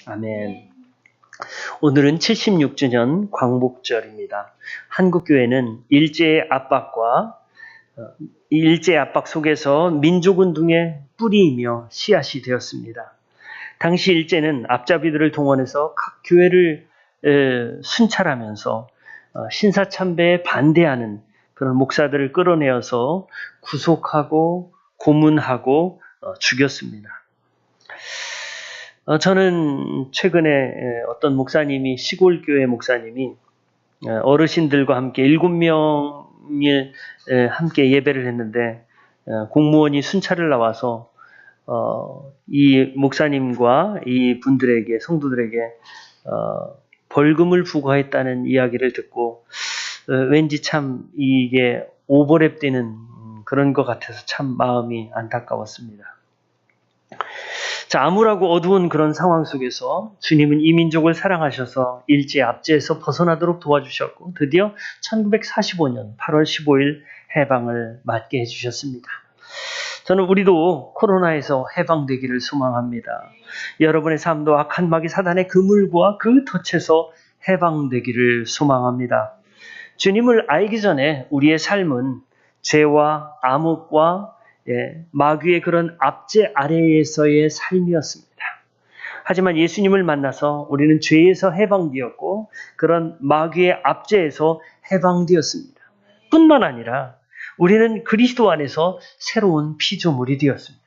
아멘. 오늘은 76주년 광복절입니다. 한국교회는 일제의 압박 속에서 민족운동의 뿌리이며 씨앗이 되었습니다. 당시 일제는 앞잡이들을 동원해서 각 교회를 순찰하면서 신사참배에 반대하는 그런 목사들을 끌어내어서 구속하고 고문하고 죽였습니다. 저는 최근에 어떤 목사님이, 시골교회 목사님이 어르신들과 함께 7명이 함께 예배를 했는데 공무원이 순찰을 나와서 이 목사님과 이 분들에게, 성도들에게 벌금을 부과했다는 이야기를 듣고 왠지 참 이게 오버랩되는 그런 것 같아서 참 마음이 안타까웠습니다. 자, 암울하고 어두운 그런 상황 속에서 주님은 이 민족을 사랑하셔서 일제 압제에서 벗어나도록 도와주셨고 드디어 1945년 8월 15일 해방을 맞게 해주셨습니다. 저는 우리도 코로나에서 해방되기를 소망합니다. 여러분의 삶도 악한 마귀 사단의 그물과 그 덫에서 해방되기를 소망합니다. 주님을 알기 전에 우리의 삶은 죄와 암흑과 마귀의 그런 압제 아래에서의 삶이었습니다. 하지만 예수님을 만나서 우리는 죄에서 해방되었고 그런 마귀의 압제에서 해방되었습니다. 뿐만 아니라 우리는 그리스도 안에서 새로운 피조물이 되었습니다.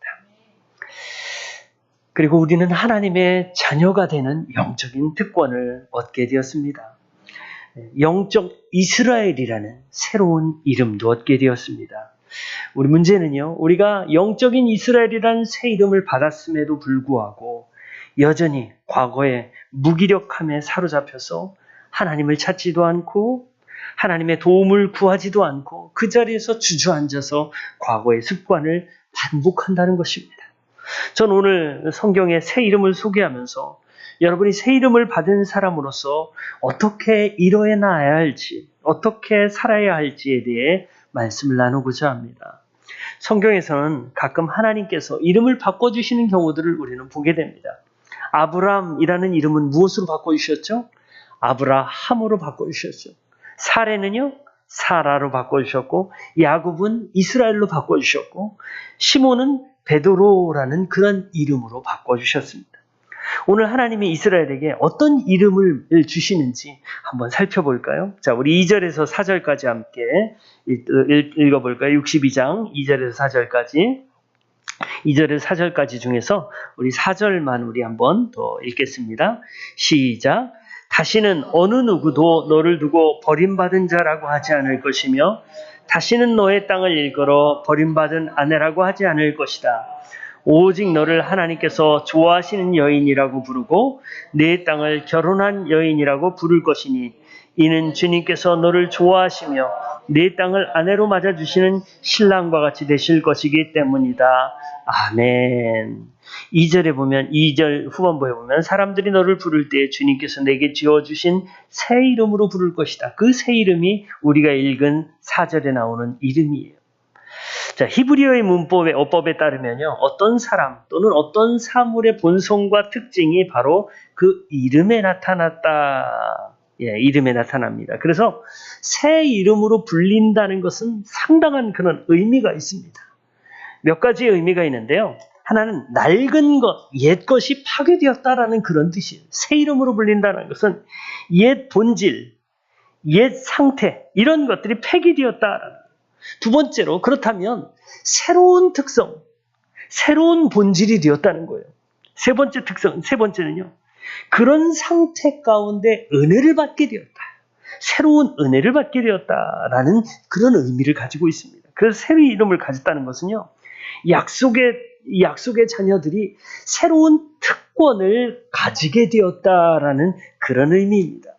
그리고 우리는 하나님의 자녀가 되는 영적인 특권을 얻게 되었습니다. 영적 이스라엘이라는 새로운 이름도 얻게 되었습니다. 우리 문제는요, 우리가 영적인 이스라엘이라는 새 이름을 받았음에도 불구하고 여전히 과거의 무기력함에 사로잡혀서 하나님을 찾지도 않고 하나님의 도움을 구하지도 않고 그 자리에서 주저앉아서 과거의 습관을 반복한다는 것입니다. 전 오늘 성경의 새 이름을 소개하면서 여러분이 새 이름을 받은 사람으로서 어떻게 일어나야 할지, 어떻게 살아야 할지에 대해 말씀을 나누고자 합니다. 성경에서는 가끔 하나님께서 이름을 바꿔주시는 경우들을 우리는 보게 됩니다. 아브람이라는 이름은 무엇으로 바꿔주셨죠? 아브라함으로 바꿔주셨죠. 사레는요? 사라로 바꿔주셨고, 야곱은 이스라엘로 바꿔주셨고, 시몬은 베드로라는 그런 이름으로 바꿔주셨습니다. 오늘 하나님이 이스라엘에게 어떤 이름을 주시는지 한번 살펴볼까요? 자, 우리 2절에서 4절까지 함께 읽어볼까요? 62장 2절에서 4절까지. 2절에서 4절까지 중에서 우리 4절만 우리 한번 더 읽겠습니다. 시작. 다시는 어느 누구도 너를 두고 버림받은 자라고 하지 않을 것이며 다시는 너의 땅을 일컬어 버림받은 아내라고 하지 않을 것이다. 오직 너를 하나님께서 좋아하시는 여인이라고 부르고 내 땅을 결혼한 여인이라고 부를 것이니 이는 주님께서 너를 좋아하시며 내 땅을 아내로 맞아주시는 신랑과 같이 되실 것이기 때문이다. 아멘. 2절에 보면, 2절 후반부에 보면 사람들이 너를 부를 때 주님께서 내게 지어주신 새 이름으로 부를 것이다. 그 새 이름이 우리가 읽은 4절에 나오는 이름이에요. 자, 히브리어의 문법의 어법에 따르면요, 어떤 사람 또는 어떤 사물의 본성과 특징이 바로 그 이름에 나타났다. 이름에 나타납니다. 그래서 새 이름으로 불린다는 것은 상당한 그런 의미가 있습니다. 몇 가지의 의미가 있는데요. 하나는 낡은 것, 옛 것이 파괴되었다라는 그런 뜻이에요. 새 이름으로 불린다는 것은 옛 본질, 옛 상태, 이런 것들이 폐기되었다라는. 두 번째로, 그렇다면 새로운 특성, 새로운 본질이 되었다는 거예요. 세 번째는요. 그런 상태 가운데 은혜를 받게 되었다. 새로운 은혜를 받게 되었다라는 그런 의미를 가지고 있습니다. 그래서 새 이름을 가졌다는 것은요. 약속의 자녀들이 새로운 특권을 가지게 되었다라는 그런 의미입니다.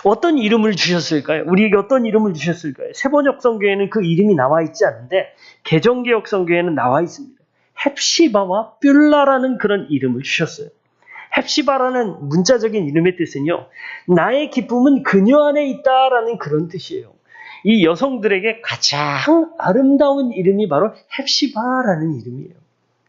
어떤 이름을 주셨을까요? 우리에게 어떤 이름을 주셨을까요? 세번역 성경에는 그 이름이 나와 있지 않은데 개정개혁 성경에는 나와 있습니다. 헵시바와 뷸라라는 그런 이름을 주셨어요. 헵시바라는 문자적인 이름의 뜻은요, 나의 기쁨은 그녀 안에 있다라는 그런 뜻이에요. 이 여성들에게 가장 아름다운 이름이 바로 헵시바라는 이름이에요.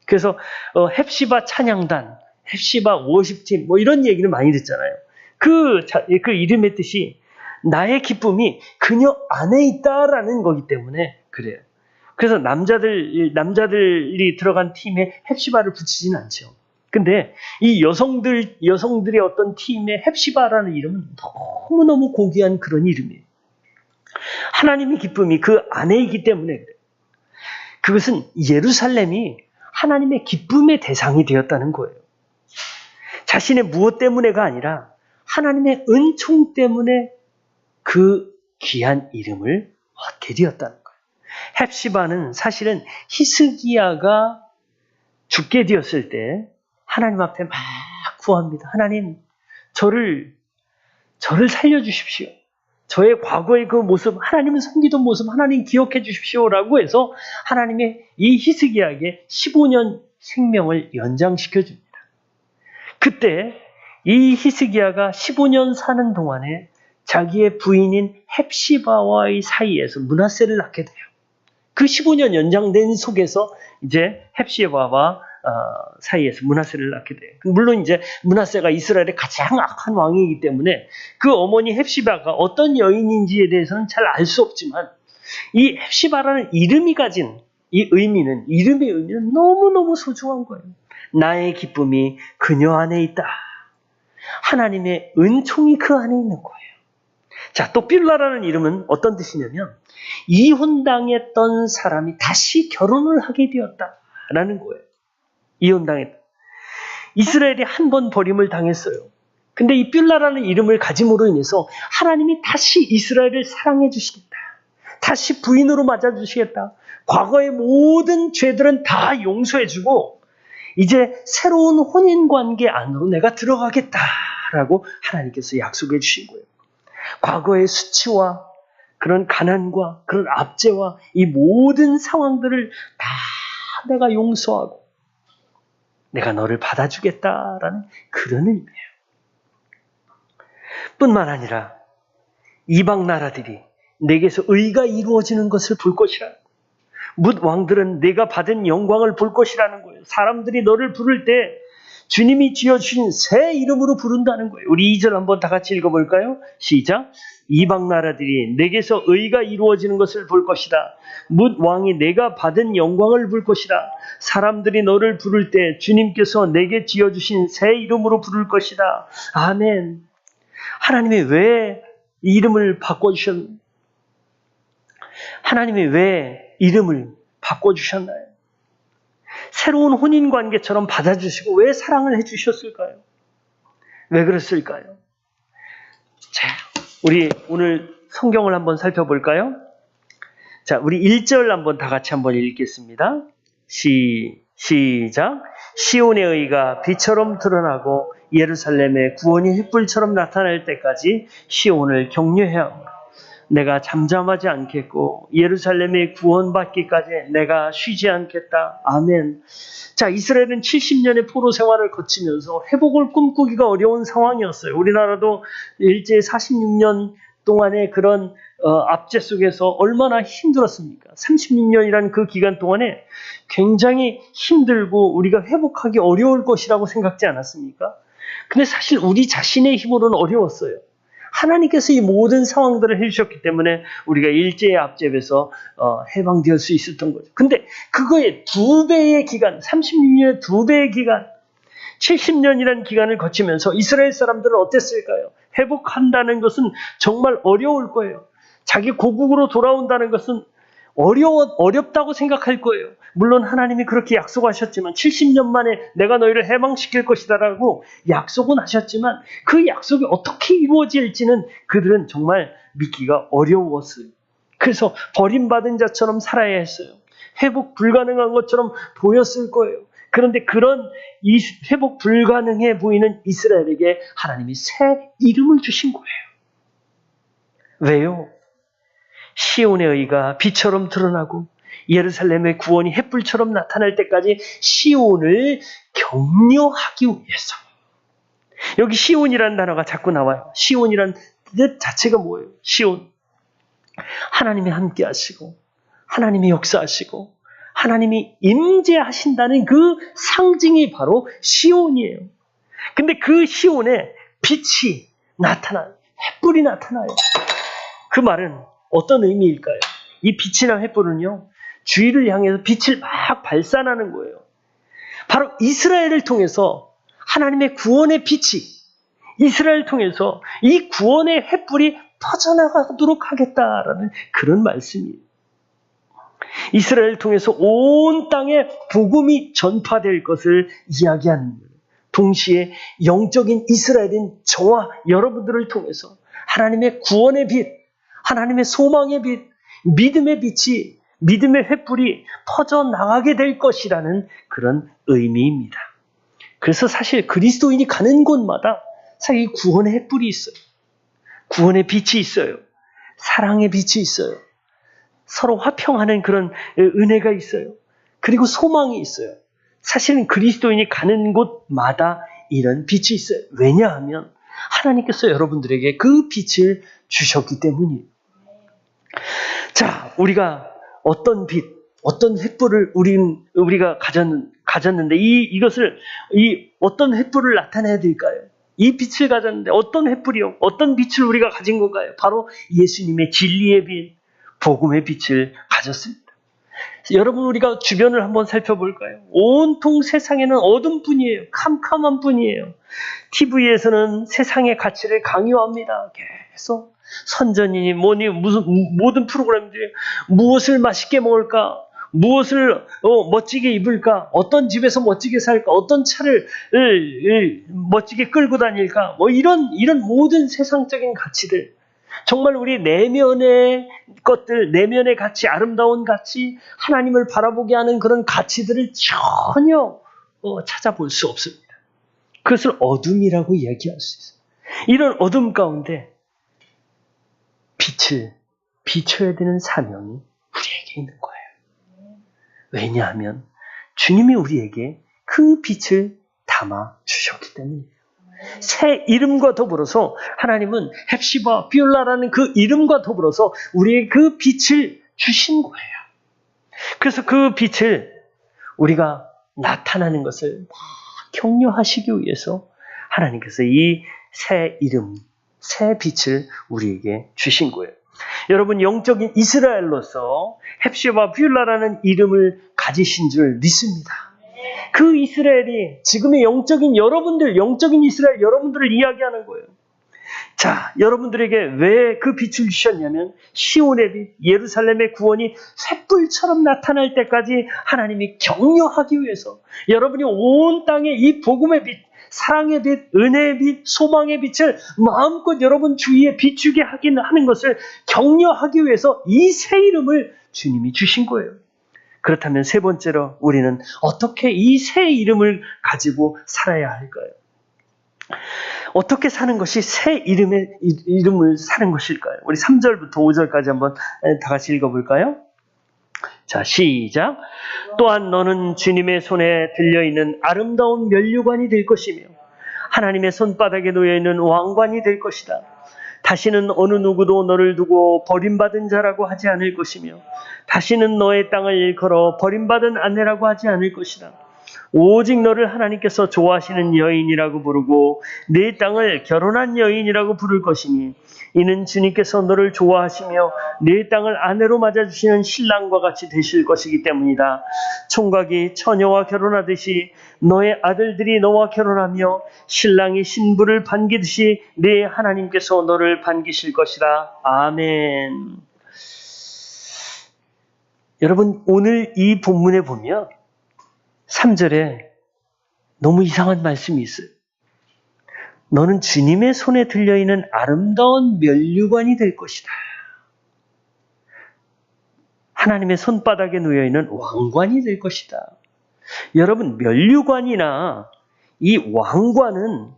그래서 헵시바 찬양단, 헵시바 워십팀 뭐 이런 얘기는 많이 듣잖아요. 그 이름의 뜻이 나의 기쁨이 그녀 안에 있다라는 거기 때문에 그래요. 그래서 남자들이 들어간 팀에 헵시바를 붙이진 않죠. 근데 이 여성들의 어떤 팀에 헵시바라는 이름은 너무너무 고귀한 그런 이름이에요. 하나님의 기쁨이 그 안에 있기 때문에 그래요. 그것은 예루살렘이 하나님의 기쁨의 대상이 되었다는 거예요. 자신의 무엇 때문에가 아니라 하나님의 은총 때문에 그 귀한 이름을 얻게 되었다는 거예요. 헵시바는 사실은 히스기야가 죽게 되었을 때 하나님 앞에 막 구합니다. 하나님, 저를 살려주십시오. 저의 과거의 그 모습, 하나님은 섬기던 모습, 하나님 기억해 주십시오라고 해서 하나님의 이 히스기야에게 15년 생명을 연장시켜 줍니다. 그때 이 히스기야가 15년 사는 동안에 자기의 부인인 헵시바와의 사이에서 므낫세를 낳게 돼요. 그 15년 연장된 속에서 이제 헵시바와 사이에서 므낫세를 낳게 돼요. 물론 이제 므낫세가 이스라엘의 가장 악한 왕이기 때문에 그 어머니 헵시바가 어떤 여인인지에 대해서는 잘 알 수 없지만 이 헵시바라는 이름이 가진 이 이름의 의미는 너무너무 소중한 거예요. 나의 기쁨이 그녀 안에 있다. 하나님의 은총이 그 안에 있는 거예요. 자, 또 빌라라는 이름은 어떤 뜻이냐면 이혼당했던 사람이 다시 결혼을 하게 되었다라는 거예요. 이혼당했다. 이스라엘이 한 번 버림을 당했어요. 근데 이 빌라라는 이름을 가짐으로 인해서 하나님이 다시 이스라엘을 사랑해 주시겠다. 다시 부인으로 맞아주시겠다. 과거의 모든 죄들은 다 용서해 주고 이제 새로운 혼인관계 안으로 내가 들어가겠다라고 하나님께서 약속해 주신 거예요. 과거의 수치와 그런 가난과 그런 압제와 이 모든 상황들을 다 내가 용서하고 내가 너를 받아주겠다라는 그런 의미예요. 뿐만 아니라 이방 나라들이 내게서 의가 이루어지는 것을 볼 것이라. 뭇 왕들은 내가 받은 영광을 볼 것이라는 거예요. 사람들이 너를 부를 때 주님이 지어주신 새 이름으로 부른다는 거예요. 우리 2절 한번 다 같이 읽어볼까요? 시작. 이방 나라들이 내게서 의가 이루어지는 것을 볼 것이다. 뭇 왕이 내가 받은 영광을 볼 것이다. 사람들이 너를 부를 때 주님께서 내게 지어주신 새 이름으로 부를 것이다. 아멘. 하나님이 왜 이름을 바꿔주셨나요? 하나님이 왜 이름을 바꿔주셨나요? 새로운 혼인관계처럼 받아주시고 왜 사랑을 해주셨을까요? 왜 그랬을까요? 자, 우리 오늘 성경을 한번 살펴볼까요? 자, 우리 1절 한번 다 같이 한번 읽겠습니다. 시작. 시온의 의가 빛처럼 드러나고 예루살렘의 구원이 횃불처럼 나타날 때까지 시온을 격려해야 합니다. 내가 잠잠하지 않겠고 예루살렘의 구원받기까지 내가 쉬지 않겠다. 아멘. 자, 이스라엘은 70년의 포로 생활을 거치면서 회복을 꿈꾸기가 어려운 상황이었어요. 우리나라도 일제 46년 동안의 그런 압제 속에서 얼마나 힘들었습니까? 36년이라는 그 기간 동안에 굉장히 힘들고 우리가 회복하기 어려울 것이라고 생각지 않았습니까? 근데 사실 우리 자신의 힘으로는 어려웠어요. 하나님께서 이 모든 상황들을 해주셨기 때문에 우리가 일제의 압제에서 해방될 수 있었던 거죠. 근데 그거의 2배의 기간, 36년의 2배의 기간, 70년이라는 기간을 거치면서 이스라엘 사람들은 어땠을까요? 회복한다는 것은 정말 어려울 거예요. 자기 고국으로 돌아온다는 것은 어렵다고 생각할 거예요. 물론 하나님이 그렇게 약속하셨지만 70년 만에 내가 너희를 해방시킬 것이다라고 약속은 하셨지만 그 약속이 어떻게 이루어질지는 그들은 정말 믿기가 어려웠어요. 그래서 버림받은 자처럼 살아야 했어요. 회복 불가능한 것처럼 보였을 거예요. 그런데 그런 이 회복 불가능해 보이는 이스라엘에게 하나님이 새 이름을 주신 거예요. 왜요? 시온의 의가 빛처럼 드러나고 예루살렘의 구원이 횃불처럼 나타날 때까지 시온을 격려하기 위해서. 여기 시온이라는 단어가 자꾸 나와요. 시온이라는 뜻 자체가 뭐예요? 시온. 하나님이 함께 하시고 하나님이 역사하시고 하나님이 임재하신다는 그 상징이 바로 시온이에요. 근데 그 시온에 빛이 나타나요. 횃불이 나타나요. 그 말은 어떤 의미일까요? 이 빛이나 횃불은요, 주위를 향해서 빛을 막 발산하는 거예요. 바로 이스라엘을 통해서 하나님의 구원의 빛이 이스라엘을 통해서 이 구원의 횃불이 퍼져나가도록 하겠다라는 그런 말씀이에요. 이스라엘을 통해서 온 땅에 복음이 전파될 것을 이야기하는 거예요. 동시에 영적인 이스라엘인 저와 여러분들을 통해서 하나님의 구원의 빛, 하나님의 소망의 빛, 믿음의 빛이, 믿음의 횃불이 퍼져나가게 될 것이라는 그런 의미입니다. 그래서 사실 그리스도인이 가는 곳마다 사실 구원의 횃불이 있어요. 구원의 빛이 있어요. 사랑의 빛이 있어요. 서로 화평하는 그런 은혜가 있어요. 그리고 소망이 있어요. 사실은 그리스도인이 가는 곳마다 이런 빛이 있어요. 왜냐하면 하나님께서 여러분들에게 그 빛을 주셨기 때문이에요. 자, 우리가 어떤 빛, 어떤 횃불을 우리가 가졌는데 이것을 어떤 횃불을 나타내야 될까요? 이 빛을 가졌는데 어떤 횃불이요? 어떤 빛을 우리가 가진 건가요? 바로 예수님의 진리의 빛, 복음의 빛을 가졌습니다. 여러분, 우리가 주변을 한번 살펴볼까요? 온통 세상에는 어둠뿐이에요. 캄캄한 뿐이에요. TV에서는 세상의 가치를 강요합니다. 계속 선전이니 뭐니 무슨 모든 프로그램들이 무엇을 맛있게 먹을까? 무엇을 멋지게 입을까? 어떤 집에서 멋지게 살까? 어떤 차를 멋지게 끌고 다닐까? 뭐 이런 모든 세상적인 가치들, 정말 우리 내면의 것들, 내면의 가치, 아름다운 가치, 하나님을 바라보게 하는 그런 가치들을 전혀 찾아볼 수 없습니다. 그것을 어둠이라고 이야기할 수 있어요. 이런 어둠 가운데 빛을 비춰야 되는 사명이 우리에게 있는 거예요. 왜냐하면 주님이 우리에게 그 빛을 담아 주셨기 때문이에요. 새 이름과 더불어서 하나님은 헵시바 비올라라는 그 이름과 더불어서 우리에게 그 빛을 주신 거예요. 그래서 그 빛을 우리가 나타나는 것을 막 격려하시기 위해서 하나님께서 이 새 이름, 새 빛을 우리에게 주신 거예요. 여러분, 영적인 이스라엘로서 헵시바 비올라라는 이름을 가지신 줄 믿습니다. 그 이스라엘이 지금의 영적인 여러분들, 영적인 이스라엘 여러분들을 이야기하는 거예요. 자, 여러분들에게 왜 그 빛을 주셨냐면 시온의 빛, 예루살렘의 구원이 횃불처럼 나타날 때까지 하나님이 격려하기 위해서 여러분이 온 땅에 이 복음의 빛, 사랑의 빛, 은혜의 빛, 소망의 빛을 마음껏 여러분 주위에 비추게 하는 것을 격려하기 위해서 이 새 이름을 주님이 주신 거예요. 그렇다면 세 번째로 우리는 어떻게 이 새 이름을 가지고 살아야 할까요? 어떻게 사는 것이 새 이름을 사는 것일까요? 우리 3절부터 5절까지 한번 다 같이 읽어볼까요? 자, 시작. 또한 너는 주님의 손에 들려있는 아름다운 면류관이 될 것이며 하나님의 손바닥에 놓여있는 왕관이 될 것이다. 다시는 어느 누구도 너를 두고 버림받은 자라고 하지 않을 것이며 다시는 너의 땅을 일컬어 버림받은 아내라고 하지 않을 것이다. 오직 너를 하나님께서 좋아하시는 여인이라고 부르고 네 땅을 결혼한 여인이라고 부를 것이니 이는 주님께서 너를 좋아하시며 네 땅을 아내로 맞아주시는 신랑과 같이 되실 것이기 때문이다. 총각이 처녀와 결혼하듯이 너의 아들들이 너와 결혼하며 신랑이 신부를 반기듯이 네 하나님께서 너를 반기실 것이다. 아멘. 여러분, 오늘 이 본문에 보면 3절에 너무 이상한 말씀이 있어요. 너는 주님의 손에 들려있는 아름다운 면류관이 될 것이다. 하나님의 손바닥에 놓여있는 왕관이 될 것이다. 여러분, 면류관이나 이 왕관은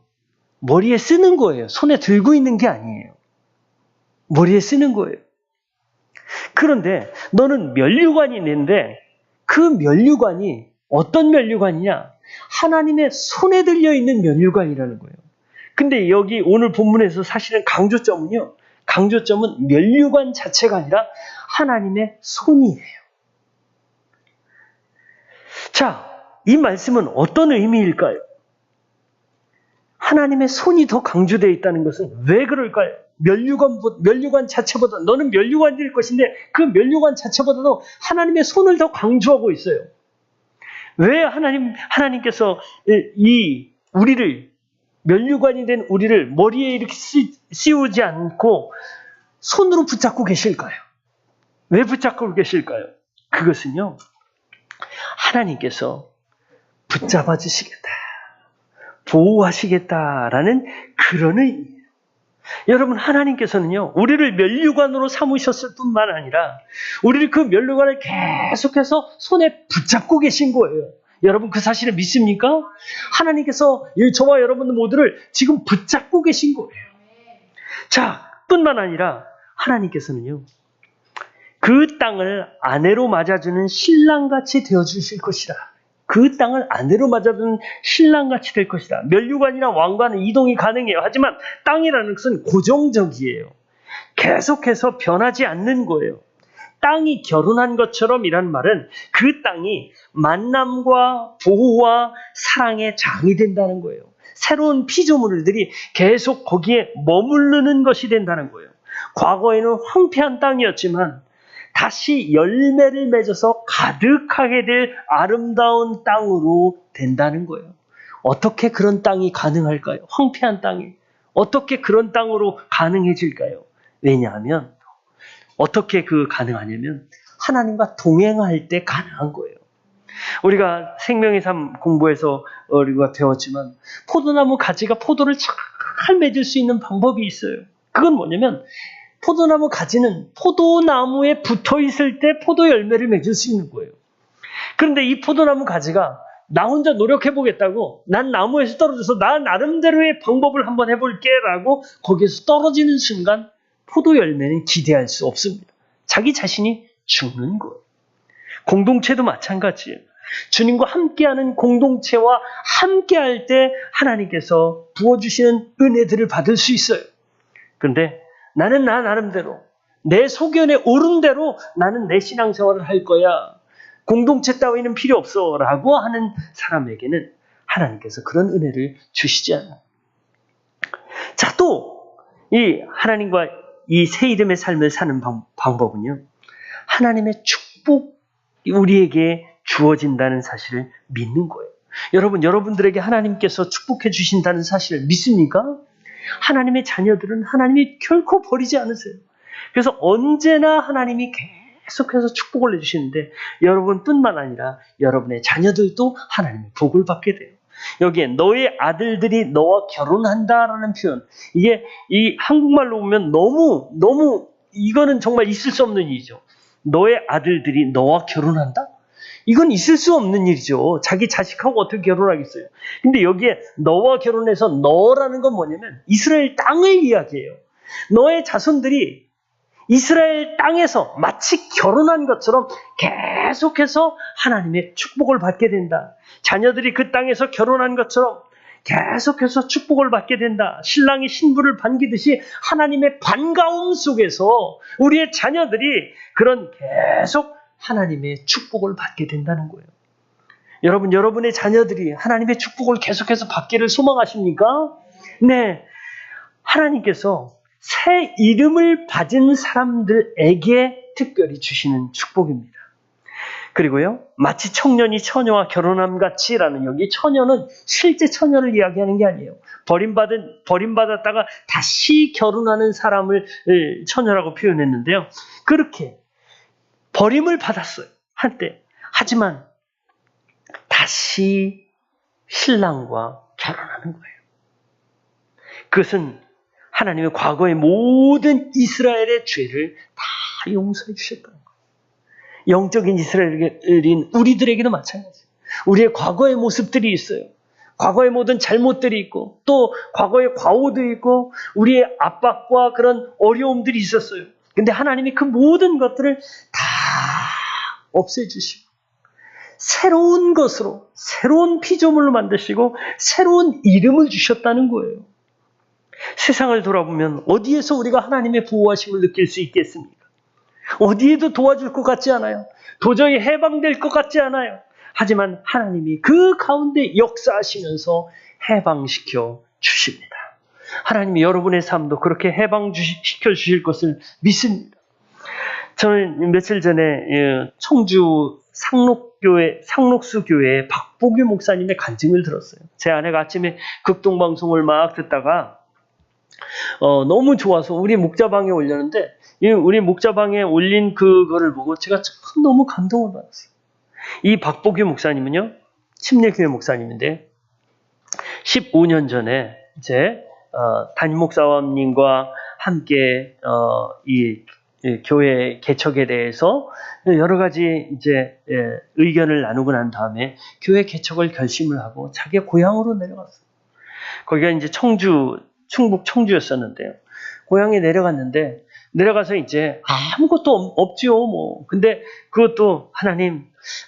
머리에 쓰는 거예요. 손에 들고 있는 게 아니에요. 머리에 쓰는 거예요. 그런데 너는 면류관이 있는데 그 면류관이 어떤 면류관이냐? 하나님의 손에 들려있는 면류관이라는 거예요. 근데 여기 오늘 본문에서 사실은 강조점은 면류관 자체가 아니라 하나님의 손이에요. 자, 이 말씀은 어떤 의미일까요? 하나님의 손이 더 강조되어 있다는 것은 왜 그럴까요? 면류관 자체보다, 너는 면류관일 것인데 그 면류관 자체보다도 하나님의 손을 더 강조하고 있어요. 왜 하나님께서 우리를, 면류관이 된 우리를 머리에 이렇게 씌우지 않고 손으로 붙잡고 계실까요? 왜 붙잡고 계실까요? 그것은요, 하나님께서 붙잡아 주시겠다, 보호하시겠다라는 그런 의미예요. 여러분, 하나님께서는요, 우리를 면류관으로 삼으셨을 뿐만 아니라 우리를 그 면류관을 계속해서 손에 붙잡고 계신 거예요. 여러분, 그 사실을 믿습니까? 하나님께서 저와 여러분 모두를 지금 붙잡고 계신 거예요. 자, 뿐만 아니라 하나님께서는요, 그 땅을 아내로 맞아주는 신랑같이 되어주실 것이다. 그 땅을 아내로 맞아주는 신랑같이 될 것이다. 면류관이나 왕관은 이동이 가능해요. 하지만 땅이라는 것은 고정적이에요. 계속해서 변하지 않는 거예요. 땅이 결혼한 것처럼이란 말은 그 땅이 만남과 보호와 사랑의 장이 된다는 거예요. 새로운 피조물들이 계속 거기에 머무르는 것이 된다는 거예요. 과거에는 황폐한 땅이었지만 다시 열매를 맺어서 가득하게 될 아름다운 땅으로 된다는 거예요. 어떻게 그런 땅이 가능할까요? 황폐한 땅이 어떻게 그런 땅으로 가능해질까요? 왜냐하면 어떻게 가능하냐면 하나님과 동행할 때 가능한 거예요. 우리가 생명의 삶 공부에서 우리가 배웠지만 포도나무 가지가 포도를 잘 맺을 수 있는 방법이 있어요. 그건 뭐냐면 포도나무 가지는 포도나무에 붙어 있을 때 포도 열매를 맺을 수 있는 거예요. 그런데 이 포도나무 가지가 나 혼자 노력해 보겠다고, 난 나무에서 떨어져서 나 나름대로의 방법을 한번 해볼게 라고 거기에서 떨어지는 순간 포도 열매는 기대할 수 없습니다. 자기 자신이 죽는 거예요. 공동체도 마찬가지예요. 주님과 함께하는 공동체와 함께할 때 하나님께서 부어주시는 은혜들을 받을 수 있어요. 그런데 나는 나 나름대로 내 소견에 옳은 대로 나는 내 신앙생활을 할 거야, 공동체 따위는 필요 없어 라고 하는 사람에게는 하나님께서 그런 은혜를 주시지 않아요. 자, 또 이 하나님과 이 새 이름의 삶을 사는 방법은요, 하나님의 축복이 우리에게 주어진다는 사실을 믿는 거예요. 여러분들에게 하나님께서 축복해 주신다는 사실을 믿습니까? 하나님의 자녀들은 하나님이 결코 버리지 않으세요. 그래서 언제나 하나님이 계속해서 축복을 해주시는데 여러분뿐만 아니라 여러분의 자녀들도 하나님의 복을 받게 돼요. 여기에 너의 아들들이 너와 결혼한다라는 표현, 이게 이 한국말로 보면 너무 이거는 정말 있을 수 없는 일이죠. 너의 아들들이 너와 결혼한다? 이건 있을 수 없는 일이죠. 자기 자식하고 어떻게 결혼하겠어요? 근데 여기에 너와 결혼해서, 너라는 건 뭐냐면 이스라엘 땅을 이야기해요. 너의 자손들이 이스라엘 땅에서 마치 결혼한 것처럼 계속해서 하나님의 축복을 받게 된다. 자녀들이 그 땅에서 결혼한 것처럼 계속해서 축복을 받게 된다. 신랑이 신부를 반기듯이 하나님의 반가움 속에서 우리의 자녀들이 그런 계속 하나님의 축복을 받게 된다는 거예요. 여러분의 자녀들이 하나님의 축복을 계속해서 받기를 소망하십니까? 네. 하나님께서 새 이름을 받은 사람들에게 특별히 주시는 축복입니다. 그리고요, 마치 청년이 처녀와 결혼함 같이라는, 여기 처녀는 실제 처녀를 이야기하는 게 아니에요. 버림받았다가 다시 결혼하는 사람을 처녀라고 표현했는데요. 그렇게 버림을 받았어요, 한때. 하지만 다시 신랑과 결혼하는 거예요. 그것은 하나님의 과거의 모든 이스라엘의 죄를 다 용서해 주셨다는 거예요. 영적인 이스라엘인 우리들에게도 마찬가지예요. 우리의 과거의 모습들이 있어요. 과거의 모든 잘못들이 있고, 또 과거의 과오도 있고, 우리의 압박과 그런 어려움들이 있었어요. 근데 하나님이 그 모든 것들을 다 없애주시고 새로운 것으로, 새로운 피조물로 만드시고 새로운 이름을 주셨다는 거예요. 세상을 돌아보면 어디에서 우리가 하나님의 보호하심을 느낄 수 있겠습니까? 어디에도 도와줄 것 같지 않아요. 도저히 해방될 것 같지 않아요. 하지만 하나님이 그 가운데 역사하시면서 해방시켜 주십니다. 하나님이 여러분의 삶도 그렇게 해방시켜 주실 것을 믿습니다. 저는 며칠 전에 청주 상록수 교회 박보규 목사님의 간증을 들었어요. 제 아내가 아침에 극동방송을 막 듣다가 너무 좋아서 우리 목자방에 올렸는데, 우리 목자방에 올린 그거를 보고 제가 참 너무 감동을 받았어요. 이 박보규 목사님은요, 침례교회 목사님인데 15년 전에 이제 담임 목사님과 함께 이 교회 개척에 대해서 여러 가지 이제 의견을 나누고 난 다음에 교회 개척을 결심을 하고 자기 고향으로 내려갔어요. 거기가 이제 충북 청주였었는데요. 고향에 내려갔는데, 내려가서 이제 아무것도 없지요, 뭐. 근데 그것도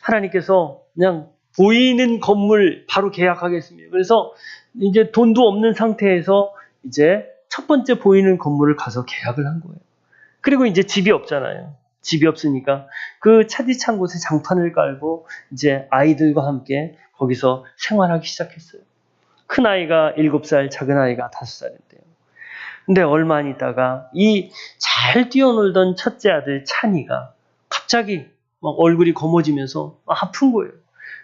하나님께서 그냥 보이는 건물 바로 계약하겠습니다. 그래서 이제 돈도 없는 상태에서 이제 첫 번째 보이는 건물을 가서 계약을 한 거예요. 그리고 이제 집이 없잖아요. 집이 없으니까 그 차디찬 곳에 장판을 깔고 이제 아이들과 함께 거기서 생활하기 시작했어요. 큰 아이가 7살, 작은 아이가 5살인데요. 근데 얼마 안 있다가 이 잘 뛰어놀던 첫째 아들 찬이가 갑자기 막 얼굴이 검어지면서 아픈 거예요.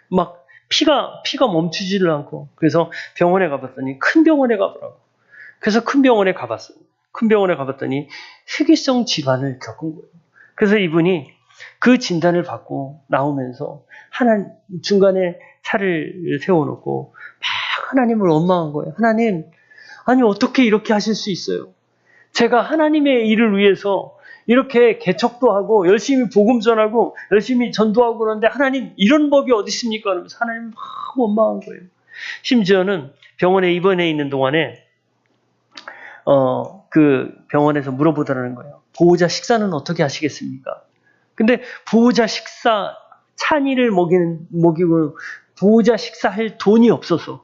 막 피가 멈추지를 않고. 그래서 병원에 가봤더니, 큰 병원에 가보라고. 그래서 큰 병원에 가봤어요. 큰 병원에 가봤더니 희귀성 질환을 겪은 거예요. 그래서 이분이 그 진단을 받고 나오면서 중간에 차를 세워놓고 막 하나님을 원망한 거예요. 하나님, 아니 어떻게 이렇게 하실 수 있어요? 제가 하나님의 일을 위해서 이렇게 개척도 하고 열심히 복음 전하고 열심히 전도하고 그러는데 하나님, 이런 법이 어디 있습니까? 그러면서 하나님 막 원망한 거예요. 심지어는 병원에 입원해 있는 동안에 그 병원에서 물어보더라는 거예요. 보호자 식사는 어떻게 하시겠습니까? 근데 보호자 식사, 찬이를 먹이고 보호자 식사할 돈이 없어서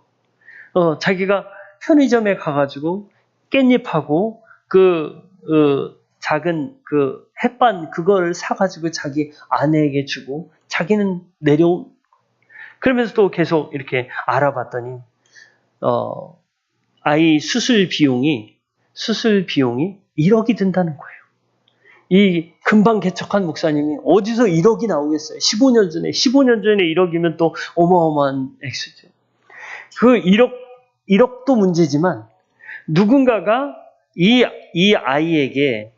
자기가 편의점에 가가지고 깻잎하고 작은 햇반 그걸 사가지고 자기 아내에게 주고 자기는 그러면서 또 계속 이렇게 알아봤더니 아이 수술 비용이 1억이 든다는 거예요. 이 금방 개척한 목사님이 어디서 1억이 나오겠어요? 15년 전에 1억이면 또 어마어마한 액수죠. 그 1억도 문제지만 누군가가 이 아이에게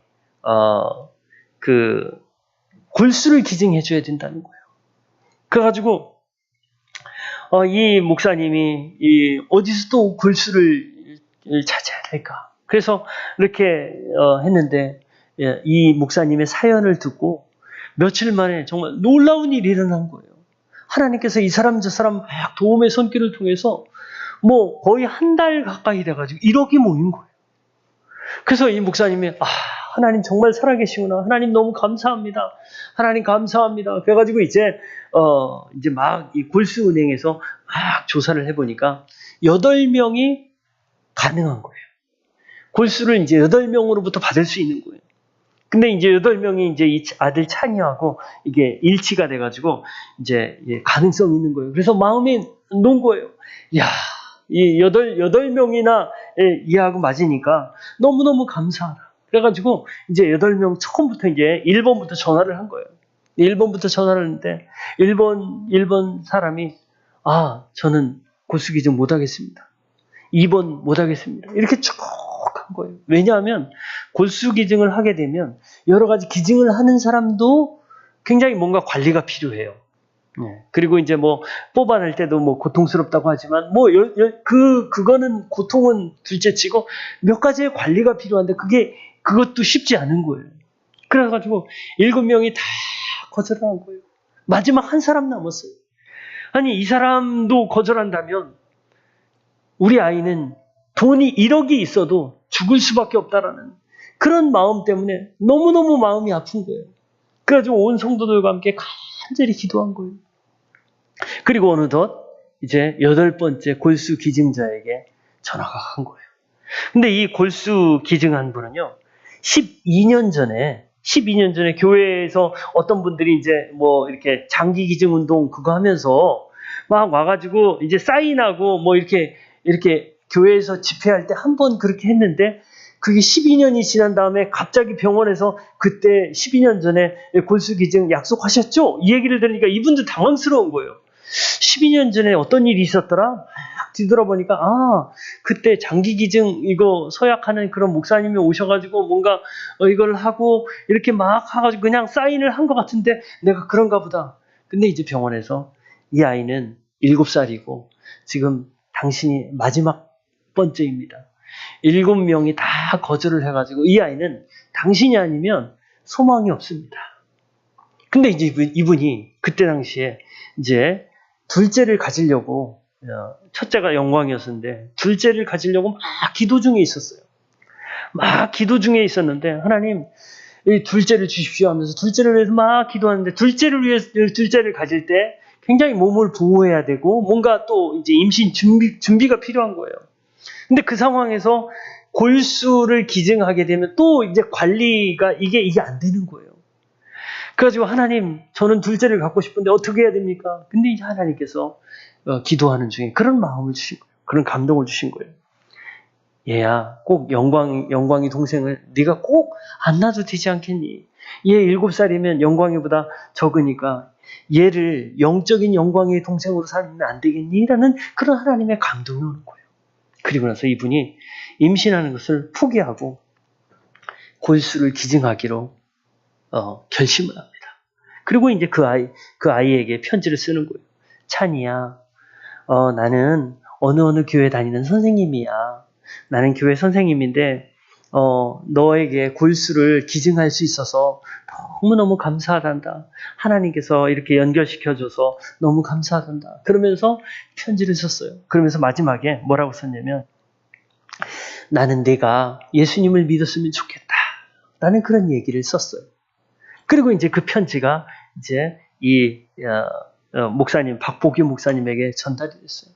그 골수를 기증해 줘야 된다는 거예요. 그래가지고 이 목사님이 어디서 또 골수를 찾아야 될까? 그래서 이렇게 했는데, 이 목사님의 사연을 듣고 며칠 만에 정말 놀라운 일이 일어난 거예요. 하나님께서 이 사람 저 사람 막 도움의 손길을 통해서 뭐 거의 한 달 가까이 돼가지고 1억이 모인 거예요. 그래서 이 목사님이 하나님 정말 살아계시구나. 하나님 너무 감사합니다. 하나님 감사합니다. 그래가지고 이제 막 이 골수은행에서 막 조사를 해보니까 8명이 가능한 거예요. 골수를 이제 8명으로부터 받을 수 있는 거예요. 근데 이제 8명이 이제 이 아들 찬이하고 이게 일치가 돼가지고 이제 가능성이 있는 거예요. 그래서 마음이 놓은 거예요. 야, 이 8명이나 이하고 맞으니까 너무너무 감사하다. 그래가지고 이제 8명 처음부터 이제 1번부터 전화를 한 거예요. 1번부터 전화를 했는데 1번 사람이 저는 골수 기증 못하겠습니다. 2번 못하겠습니다. 이렇게 쭉 한 거예요. 왜냐하면 골수 기증을 하게 되면 여러 가지 기증을 하는 사람도 굉장히 뭔가 관리가 필요해요. 그리고 이제 뭐 뽑아낼 때도 뭐 고통스럽다고 하지만 뭐 그거는 고통은 둘째치고 몇 가지의 관리가 필요한데 그것도 쉽지 않은 거예요. 그래가지고 7명이 다 거절한 거예요. 마지막 한 사람 남았어요. 아니 이 사람도 거절한다면 우리 아이는 돈이 1억이 있어도 죽을 수밖에 없다라는 그런 마음 때문에 너무너무 마음이 아픈 거예요. 그래가지고 온 성도들과 함께 간절히 기도한 거예요. 그리고 어느덧 이제 8번째 골수 기증자에게 전화가 간 거예요. 근데 이 골수 기증한 분은요, 12년 전에 교회에서 어떤 분들이 이제 뭐 이렇게 장기 기증 운동 그거 하면서 막 와가지고 이제 사인하고 뭐 이렇게 교회에서 집회할 때 한 번 그렇게 했는데 그게 12년이 지난 다음에 갑자기 병원에서 그때 12년 전에 골수기증 약속하셨죠? 이 얘기를 들으니까 이분도 당황스러운 거예요. 12년 전에 어떤 일이 있었더라? 막 뒤돌아보니까 그때 장기기증 이거 서약하는 그런 목사님이 오셔가지고 뭔가 이걸 하고 이렇게 막 해가지고 그냥 사인을 한 것 같은데 내가 그런가 보다. 근데 이제 병원에서 이 아이는 7살이고 지금 당신이 마지막 번째입니다. 7명이 다 거절을 해가지고 이 아이는 당신이 아니면 소망이 없습니다. 근데 이제 이분이 그때 당시에 이제 둘째를 가지려고, 첫째가 영광이었는데 둘째를 가지려고 막 기도 중에 있었어요. 막 기도 중에 있었는데 하나님 이 둘째를 주십시오 하면서 둘째를 위해서 막 기도하는데 둘째를 가질 때 굉장히 몸을 보호해야 되고 뭔가 또 이제 임신 준비가 필요한 거예요. 근데 그 상황에서 골수를 기증하게 되면 또 이제 관리가 이게 안 되는 거예요. 그래가지고 하나님, 저는 둘째를 갖고 싶은데 어떻게 해야 됩니까? 근데 이제 하나님께서 기도하는 중에 그런 마음을 주신 거예요. 그런 감동을 주신 거예요. 얘야, 꼭 영광이 동생을 네가 꼭 안 놔도 되지 않겠니? 얘 7살이면 영광이보다 적으니까 얘를 영적인 영광의 동생으로 살면 안 되겠니? 라는 그런 하나님의 감동이 오는 거예요. 그리고 나서 이분이 임신하는 것을 포기하고 골수를 기증하기로 결심을 합니다. 그리고 이제 그 아이에게 편지를 쓰는 거예요. 찬이야, 나는 어느 교회 다니는 선생님이야. 나는 교회 선생님인데, 너에게 골수를 기증할 수 있어서 너무너무 감사하단다. 하나님께서 이렇게 연결시켜줘서 너무 감사하단다. 그러면서 편지를 썼어요. 그러면서 마지막에 뭐라고 썼냐면, 나는 내가 예수님을 믿었으면 좋겠다. 라는 그런 얘기를 썼어요. 그리고 이제 그 편지가 이제 이 목사님, 박보규 목사님에게 전달이 됐어요.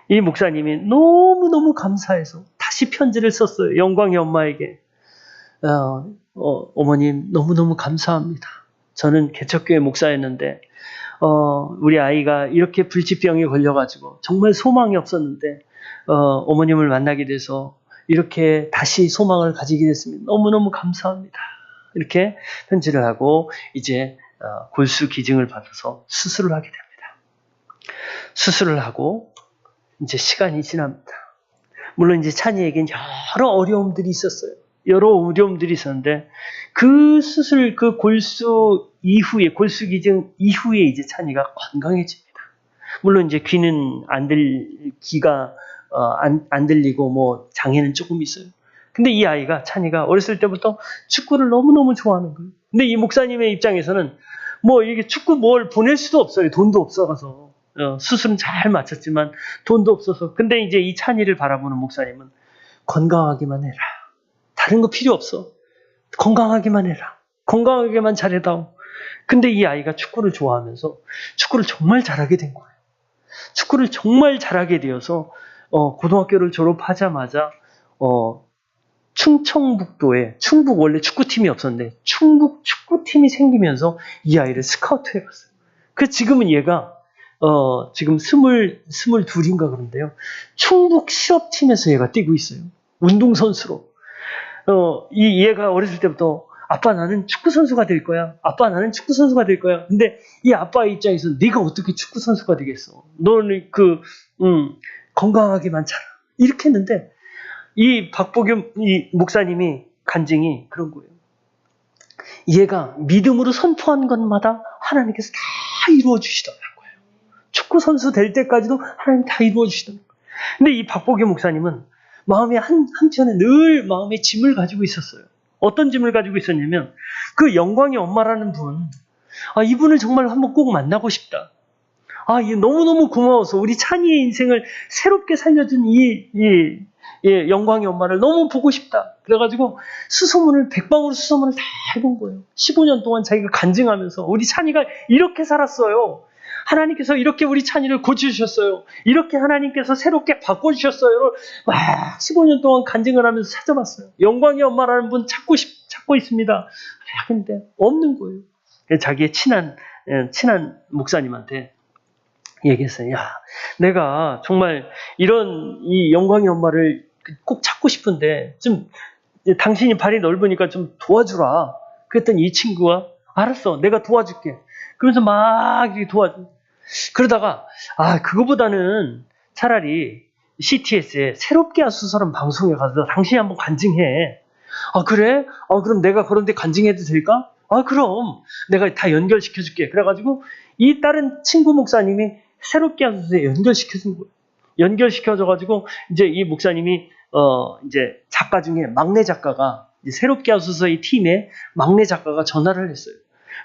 이 목사님이 너무너무 감사해서 다시 편지를 썼어요. 영광의 엄마에게. 어머님 너무너무 감사합니다. 저는 개척교회 목사였는데 우리 아이가 이렇게 불치병에 걸려가지고 정말 소망이 없었는데 어머님을 만나게 돼서 이렇게 다시 소망을 가지게 됐습니다. 너무너무 감사합니다. 이렇게 편지를 하고 이제 골수 기증을 받아서 수술을 하게 됩니다. 수술을 하고 이제 시간이 지납니다. 물론 이제 찬이에겐 여러 어려움들이 있었어요. 여러 어려움들이 있었는데 그 수술, 그 골수 기증 이후에 이제 찬이가 건강해집니다. 물론 이제 귀는 귀가 안 들리고 뭐 장애는 조금 있어요. 근데 이 아이가, 찬이가 어렸을 때부터 축구를 너무너무 좋아하는 거예요. 근데 이 목사님의 입장에서는 뭐 이게 축구 뭘 보낼 수도 없어요. 돈도 없어가서. 수술은 잘 마쳤지만 돈도 없어서. 근데 이제 이 찬이를 바라보는 목사님은 건강하기만 해라. 다른 거 필요 없어. 건강하기만 해라. 건강하게만 잘해다오. 근데 이 아이가 축구를 좋아하면서 축구를 정말 잘하게 된 거예요. 축구를 정말 잘하게 되어서 고등학교를 졸업하자마자 충청북도에, 충북 원래 축구팀이 없었는데 충북 축구팀이 생기면서 이 아이를 스카우트 해갔어요. 그 지금은 얘가 지금 22인가 그런데요. 충북 실업팀에서 얘가 뛰고 있어요. 운동선수로. 얘가 어렸을 때부터 아빠 나는 축구선수가 될 거야. 아빠 나는 축구선수가 될 거야. 근데 이 아빠의 입장에서 네가 어떻게 축구선수가 되겠어. 너는 건강하게만 자라. 이렇게 했는데 이 박보겸 이 목사님이 간증이 그런 거예요. 얘가 믿음으로 선포한 것마다 하나님께서 다 이루어 주시더라고요. 축구 선수 될 때까지도 하나님 다 이루어 주시더라고요. 근데 이 박보겸 목사님은 마음에 한편에 늘 마음에 짐을 가지고 있었어요. 어떤 짐을 가지고 있었냐면 그 영광의 엄마라는 분, 이분을 정말 한번 꼭 만나고 싶다. 얘 너무너무 고마워서 우리 찬이의 인생을 새롭게 살려준 영광의 엄마를 너무 보고 싶다. 그래가지고 백방으로 수소문을 다 해본 거예요. 15년 동안 자기가 간증하면서 우리 찬이가 이렇게 살았어요. 하나님께서 이렇게 우리 찬이를 고쳐주셨어요. 이렇게 하나님께서 새롭게 바꿔주셨어요. 막 15년 동안 간증을 하면서 찾아봤어요. 영광의 엄마라는 분 찾고 있습니다. 근데 없는 거예요. 자기의 친한 목사님한테 얘기했어요. 야, 내가 정말 이런 이 영광의 엄마를 꼭 찾고 싶은데 좀 당신이 발이 넓으니까 좀 도와주라. 그랬더니 이 친구가 알았어, 내가 도와줄게. 그러면서 막 이렇게 도와줘. 그러다가 그거보다는 차라리 CTS에 새롭게 하소서라는 방송에 가서 당신이 한번 간증해. 그래? 그럼 내가 그런데 간증해도 될까? 그럼 내가 다 연결시켜줄게. 그래가지고 이 다른 친구 목사님이 새롭게 하소서에 연결시켜준 거예요. 연결시켜줘가지고 이제 이 목사님이 이제 작가 중에 막내 작가가 이제 새롭게 하소서의 팀에 막내 작가가 전화를 했어요.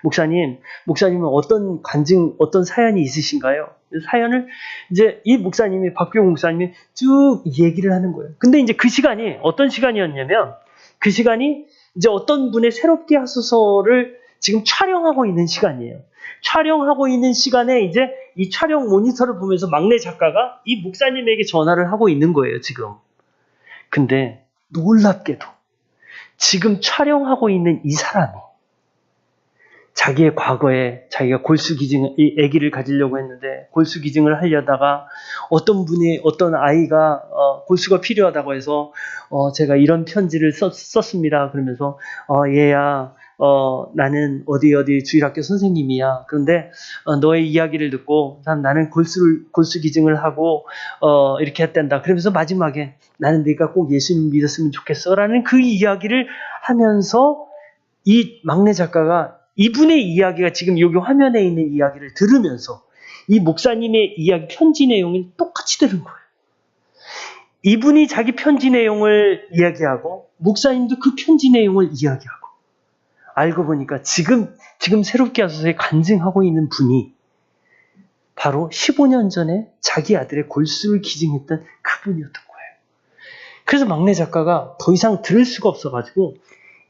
목사님은 어떤 간증, 어떤 사연이 있으신가요? 사연을 이제 이 목사님이, 박규용 목사님이 쭉 얘기를 하는 거예요. 근데 이제 그 시간이 어떤 시간이었냐면, 그 시간이 이제 어떤 분의 새롭게 하소서를 지금 촬영하고 있는 시간이에요. 촬영하고 있는 시간에 이제 이 촬영 모니터를 보면서 막내 작가가 이 목사님에게 전화를 하고 있는 거예요, 지금. 근데 놀랍게도 지금 촬영하고 있는 이 사람이 자기의 과거에 자기가 골수기증, 이 아기를 가지려고 했는데 골수기증을 하려다가 어떤 아이가 골수가 필요하다고 해서 제가 이런 편지를 썼습니다. 그러면서 얘야, 나는 어디 주일학교 선생님이야. 그런데 너의 이야기를 듣고 나는 골수기증을 하고 이렇게 했단다. 그러면서 마지막에 나는 네가 꼭 예수님 믿었으면 좋겠어라는 그 이야기를 하면서 이 막내 작가가 이분의 이야기가 지금 여기 화면에 있는 이야기를 들으면서 이 목사님의 이야기 편지 내용이 똑같이 들은 거예요. 이분이 자기 편지 내용을 이야기하고 목사님도 그 편지 내용을 이야기하고, 알고 보니까 지금 새롭게 하소서에 간증하고 있는 분이 바로 15년 전에 자기 아들의 골수를 기증했던 그분이었던 거예요. 그래서 막내 작가가 더 이상 들을 수가 없어가지고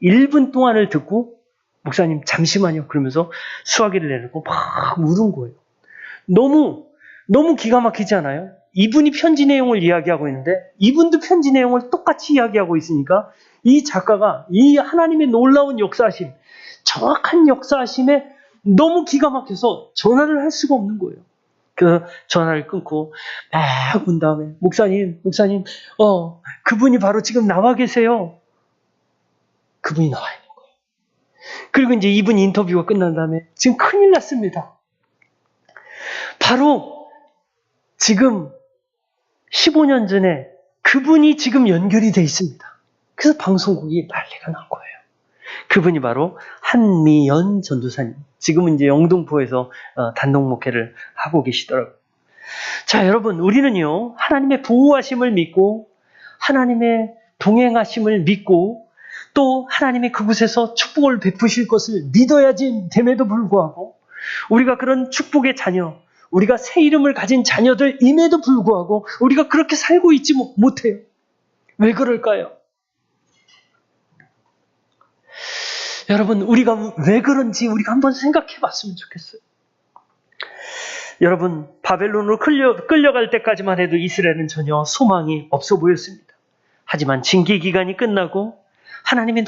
1분 동안을 듣고 목사님 잠시만요 그러면서 수화기를 내놓고 막 울은 거예요. 너무 기가 막히지 않아요? 이분이 편지 내용을 이야기하고 있는데 이분도 편지 내용을 똑같이 이야기하고 있으니까 이 작가가 이 하나님의 놀라운 역사하심, 정확한 역사하심에 너무 기가 막혀서 전화를 할 수가 없는 거예요. 그 전화를 끊고 막 운 다음에 목사님 그분이 바로 지금 나와 계세요. 그분이 나와 있는 거예요. 그리고 이제 이분 인터뷰가 끝난 다음에 지금 큰일 났습니다. 바로 지금 15년 전에 그분이 지금 연결이 돼 있습니다. 그래서 방송국이 난리가 난 거예요. 그분이 바로 한미연 전도사님. 지금은 이제 영등포에서 단독 목회를 하고 계시더라고요. 자, 여러분, 우리는요, 하나님의 보호하심을 믿고, 하나님의 동행하심을 믿고, 또 하나님이 그곳에서 축복을 베푸실 것을 믿어야지 됨에도 불구하고, 우리가 그런 축복의 자녀, 우리가 새 이름을 가진 자녀들임에도 불구하고, 우리가 그렇게 살고 있지 못해요. 왜 그럴까요? 여러분, 우리가 왜 그런지 우리가 한번 생각해 봤으면 좋겠어요. 여러분, 바벨론으로 끌려갈 때까지만 해도 이스라엘은 전혀 소망이 없어 보였습니다. 하지만 징계 기간이 끝나고 하나님의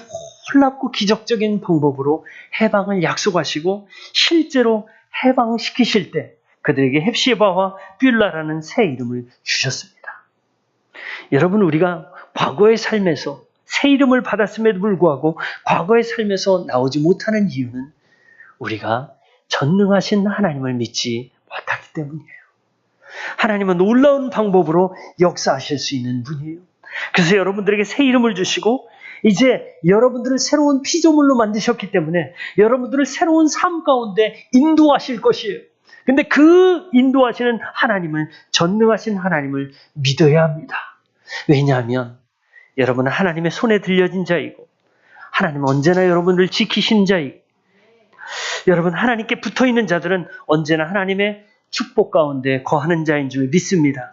놀랍고 기적적인 방법으로 해방을 약속하시고 실제로 해방시키실 때 그들에게 헵시바와 뷸라라는 새 이름을 주셨습니다. 여러분, 우리가 과거의 삶에서 새 이름을 받았음에도 불구하고 과거의 삶에서 나오지 못하는 이유는 우리가 전능하신 하나님을 믿지 못하기 때문이에요. 하나님은 놀라운 방법으로 역사하실 수 있는 분이에요. 그래서 여러분들에게 새 이름을 주시고 이제 여러분들을 새로운 피조물로 만드셨기 때문에 여러분들을 새로운 삶 가운데 인도하실 것이에요. 근데 그 인도하시는 하나님을, 전능하신 하나님을 믿어야 합니다. 왜냐하면 여러분은 하나님의 손에 들려진 자이고 하나님은 언제나 여러분을 지키신 자이고 여러분, 하나님께 붙어있는 자들은 언제나 하나님의 축복 가운데 거하는 자인 줄 믿습니다.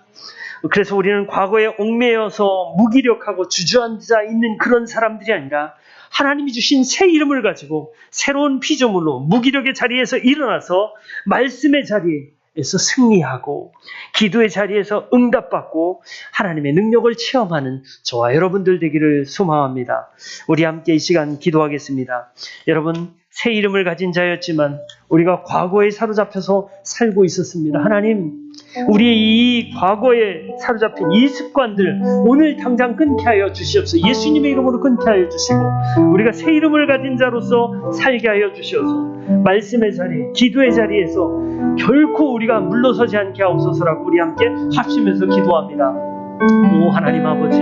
그래서 우리는 과거에 얽매여서 무기력하고 주저앉아 있는 그런 사람들이 아니라 하나님이 주신 새 이름을 가지고 새로운 피조물로 무기력의 자리에서 일어나서 말씀의 자리에서 승리하고 기도의 자리에서 응답받고 하나님의 능력을 체험하는 저와 여러분들 되기를 소망합니다. 우리 함께 이 시간 기도하겠습니다. 여러분, 새 이름을 가진 자였지만 우리가 과거에 사로잡혀서 살고 있었습니다. 하나님, 우리의 이 과거에 사로잡힌 이 습관들 오늘 당장 끊게 하여 주시옵소서. 예수님의 이름으로 끊게 하여 주시고 우리가 새 이름을 가진 자로서 살게 하여 주시옵소서. 말씀의 자리, 기도의 자리에서 결코 우리가 물러서지 않게 하옵소서라고 우리 함께 합심해서 기도합니다. 오 하나님 아버지,